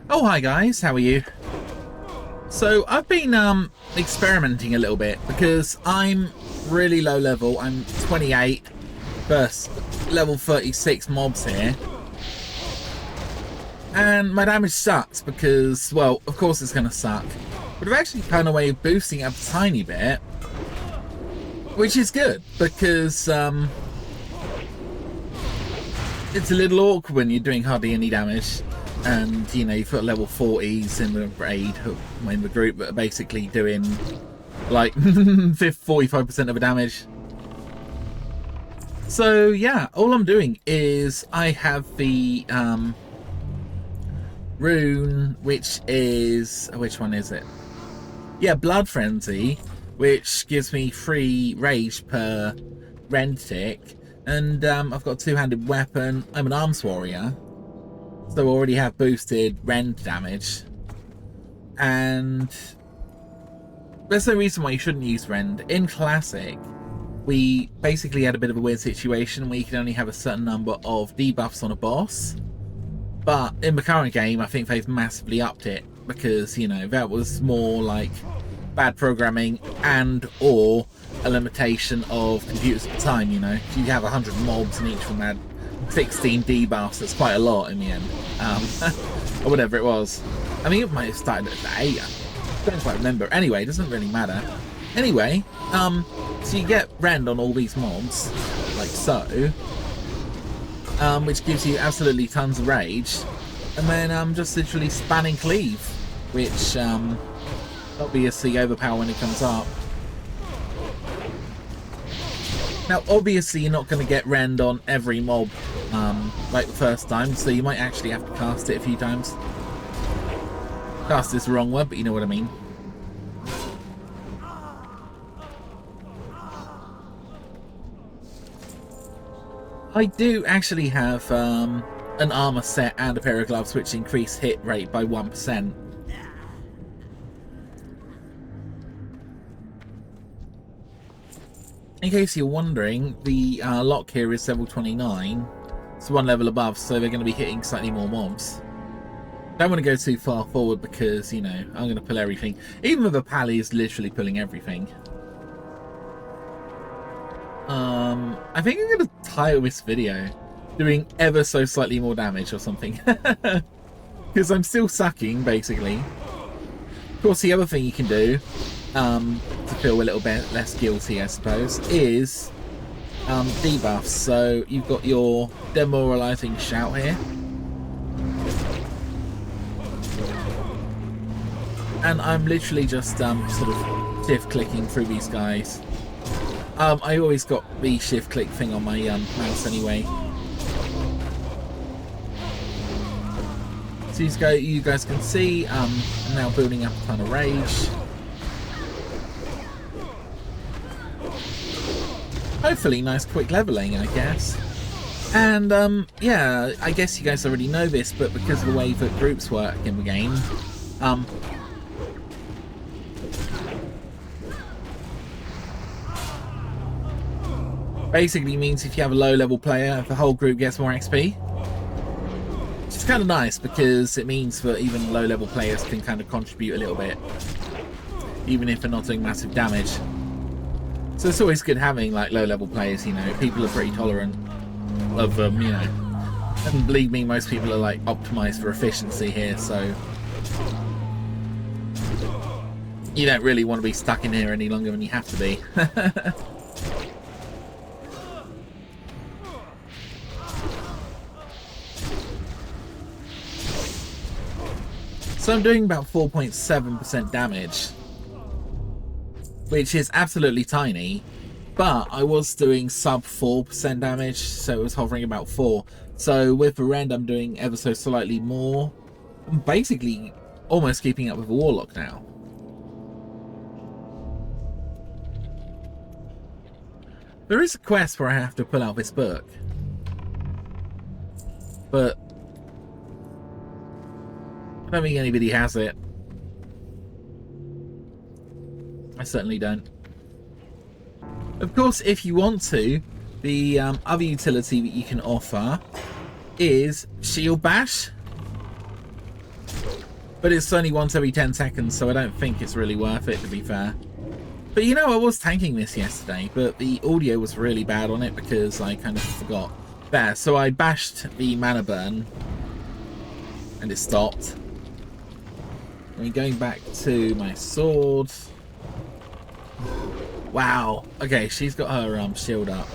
Oh, hi guys, how are you? So I've been experimenting a little bit because I'm really low level. I'm 28 versus level 36 mobs here. And my damage sucks because, well, of course it's going to suck. But I've actually found a way of boosting it up a tiny bit, which is good because it's a little awkward when you're doing hardly any damage. And, you know, you've got level 40s in the raid, in the group, that are basically doing, like, 45% of the damage. So, yeah, all I'm doing is I have the rune, which is... which one is it? Yeah, Blood Frenzy, which gives me 3 rage per rend tick. And I've got a two-handed weapon. I'm an arms warrior. So I already have boosted rend damage, and there's no reason why you shouldn't use rend. In Classic, we basically had a bit of a weird situation where you can only have a certain number of debuffs on a boss, but in the current game I think they've massively upped it because, you know, that was more like bad programming and or a limitation of computers at the time. You know, if you have 100 mobs and each of them had 16 debuffs, that's quite a lot in the end, or whatever it was. I mean, it might have started at 8, I don't quite remember. Anyway, it doesn't really matter. Anyway, so you get rend on all these mobs, like so, which gives you absolutely tons of rage, and then just literally spanning cleave, which obviously overpower when it comes up. Now, obviously, you're not going to get rend on every mob like the first time, so you might actually have to cast it a few times. Cast is the wrong word, but you know what I mean. I do actually have an armor set and a pair of gloves which increase hit rate by 1%. In case you're wondering, the lock here is level 29. It's one level above, so they're going to be hitting slightly more mobs. Don't want to go too far forward because, you know, I'm going to pull everything. Even with the pally is literally pulling everything. I think I'm going to title this video doing ever so slightly more damage or something. Because I'm still sucking, basically. Of course, the other thing you can do to feel a little bit less guilty, I suppose, is debuffs. So you've got your demoralizing shout here, and I'm literally just sort of shift clicking through these guys. I always got the shift click thing on my mouse anyway. So you guys can see I'm now building up a ton of rage. Hopefully nice quick leveling, I guess. And yeah, I guess you guys already know this, but because of the way that groups work in the game, basically means if you have a low level player, the whole group gets more XP. Which is kind of nice because it means that even low level players can kind of contribute a little bit, even if they're not doing massive damage. So it's always good having like low level players, you know. People are pretty tolerant of them, you know. And believe me, most people are like optimized for efficiency here, so you don't really want to be stuck in here any longer than you have to be. So I'm doing about 4.7% damage, which is absolutely tiny, but I was doing sub 4% damage, so it was hovering about 4. So with the rend I'm doing ever so slightly more. I'm basically almost keeping up with the Warlock now. There is a quest where I have to pull out this book, but I don't think anybody has it. I certainly don't. Of course, if you want to, the other utility that you can offer is Shield Bash. But it's only once every 10 seconds, so I don't think it's really worth it, to be fair. But you know, I was tanking this yesterday, but the audio was really bad on it because I kind of forgot. There, so I bashed the mana burn, and it stopped. And going back to my sword. Wow. Okay, she's got her shield up.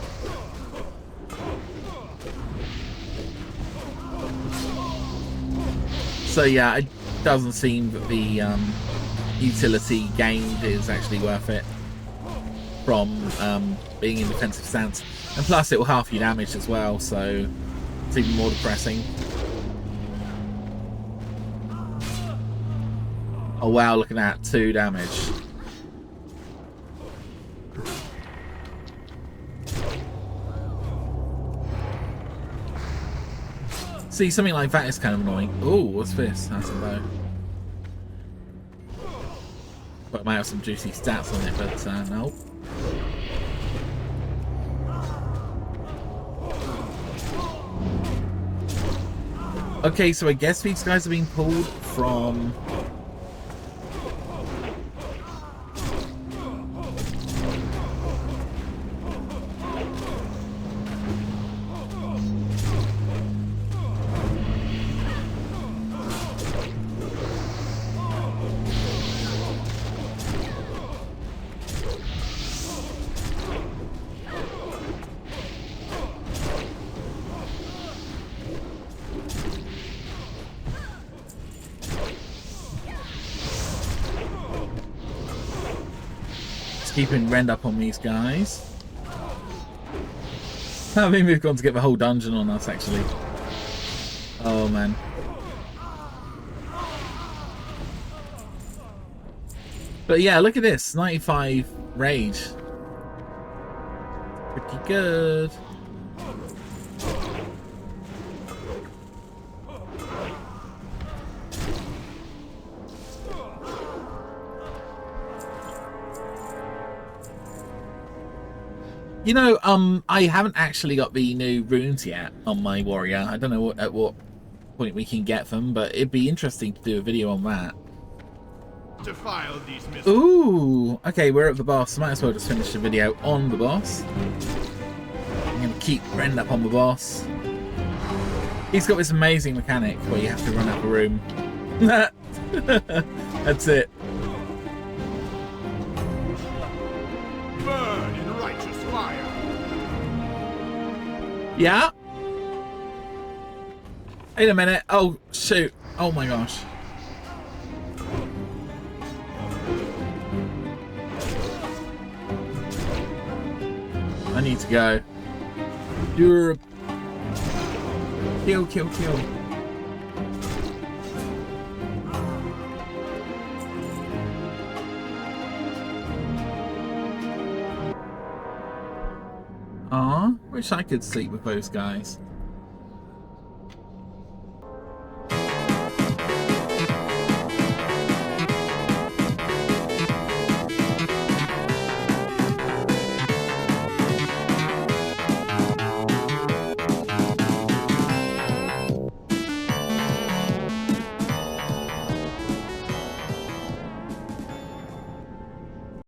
So yeah, it doesn't seem that the utility gained is actually worth it from being in defensive stance. And plus it will half your damage as well, so it's even more depressing. Oh wow, look at that, 2 damage. See, something like that is kind of annoying. Oh, what's this? That's a bow. But I might have some juicy stats on it, but no. Okay, so I guess these guys are being pulled from... keeping rend up on these guys. I think we've gone to get the whole dungeon on us, actually. Oh, man. But yeah, look at this. 95 rage. Pretty good. You know, I haven't actually got the new runes yet on my warrior. I don't know at what point we can get them, but it'd be interesting to do a video on that. Defile these missiles. Ooh, okay, we're at the boss. Might as well just finish the video on the boss. I'm gonna keep rend up on the boss. He's got this amazing mechanic where you have to run out of a room. That's it. Burn in righteous fire. Yeah? Wait a minute. Oh, shoot. Oh my gosh. I need to go. You're... Kill, kill, kill. Aw, wish I could sleep with those guys.